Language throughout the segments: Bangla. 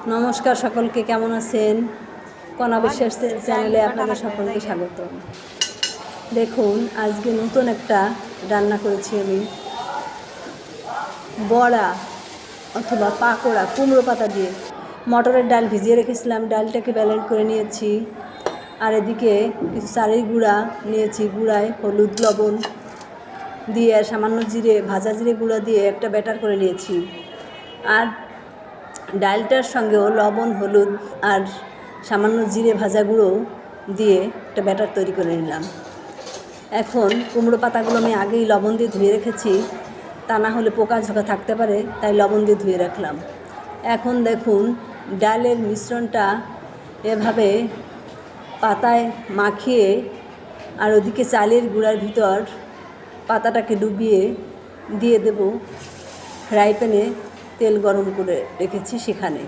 নমস্কার সকলকে, কেমন আছেন? কণা বিশ্বাস চ্যানেলে আপনাদের সকলকে স্বাগত। দেখুন, আজকে নতুন একটা রান্না করেছি আমি, বড়া অথবা পাকোড়া কুমড়ো পাতা দিয়ে। মটরের ডাল ভিজিয়ে রেখেছিলাম, ডালটাকে ব্যালেন্ড করে নিয়েছি। আর এদিকে কিছু চালের গুঁড়া নিয়েছি, গুঁড়ায় হলুদ লবণ দিয়ে আর সামান্য জিরে, ভাজা জিরে গুঁড়া দিয়ে একটা ব্যাটার করে নিয়েছি। আর ডালটার সঙ্গেও লবণ, হলুদ আর সামান্য জিরে ভাজা গুঁড়ো দিয়ে একটা ব্যাটার তৈরি করে নিলাম। এখন কুমড়ো পাতাগুলো আমি আগেই লবণ দিয়ে ধুয়ে রেখেছি, তা না হলে পোকা ঝোঁকা থাকতে পারে, তাই লবণ দিয়ে ধুয়ে রাখলাম। এখন দেখুন, ডালের মিশ্রণটা এভাবে পাতায় মাখিয়ে আর ওদিকে চালের গুঁড়ার ভিতর পাতাটাকে ডুবিয়ে দিয়ে দেব ফ্রাই প্যানে। তেল গরম করে রেখেছি, সেখানে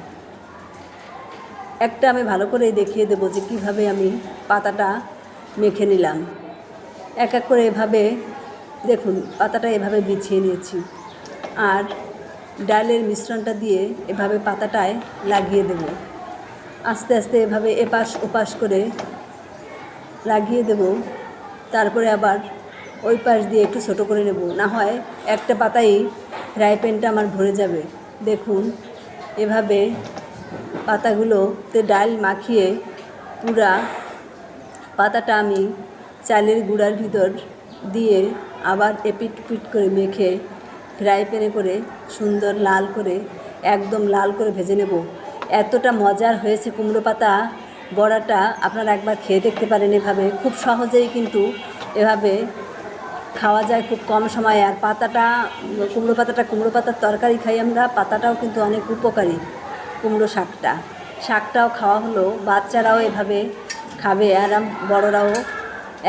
একটা আমি ভালো করে দেখিয়ে দেবো যে কীভাবে আমি পাতাটা মেখে নিলাম। এক এক করে এভাবে দেখুন, পাতাটা এভাবে বিছিয়ে নিয়েছি আর ডালের মিশ্রণটা দিয়ে এভাবে পাতাটায় লাগিয়ে দেব। আস্তে আস্তে এভাবে এপাশ ওপাশ করে লাগিয়ে দেব। তারপরে আবার ওই পাশ দিয়ে একটু ছোটো করে নেব, না হয় একটা পাতাই ফ্রাই প্যানটা আমার ভরে যাবে। দেখুন, এভাবে পাতাগুলোতে ডাল মাখিয়ে পুরা পাতাটা আমি চালের গুঁড়ার ভিতর দিয়ে আবার এপিট পিট করে মেখে ফ্রাই প্যানে করে সুন্দর লাল করে, একদম লাল করে ভেজে নেব। এতটা মজার হয়েছে কুমড়ো পাতা বড়াটা, আপনারা একবার খেয়ে দেখতে পারেন। এভাবে খুব সহজেই কিন্তু এভাবে খাওয়া যায়, খুব কম সময়ে। আর পাতাটা, কুমড়ো পাতার তরকারি খাই আমরা, পাতাটাও কিন্তু অনেক উপকারী। কুমড়ো শাকটাও খাওয়া হলো, বাচ্চারাও এভাবে খাবে আর বড়রাও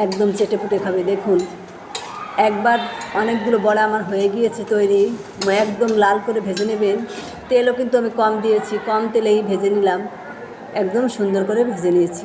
একদম চেটেপুটে খাবে। দেখুন, একবার অনেকগুলো বড়া আমার হয়ে গিয়েছে তৈরি। একদম লাল করে ভেজে নেবেন। তেলও কিন্তু আমি কম দিয়েছি, কম তেলেই ভেজে নিলাম, একদম সুন্দর করে ভেজে নিয়েছি।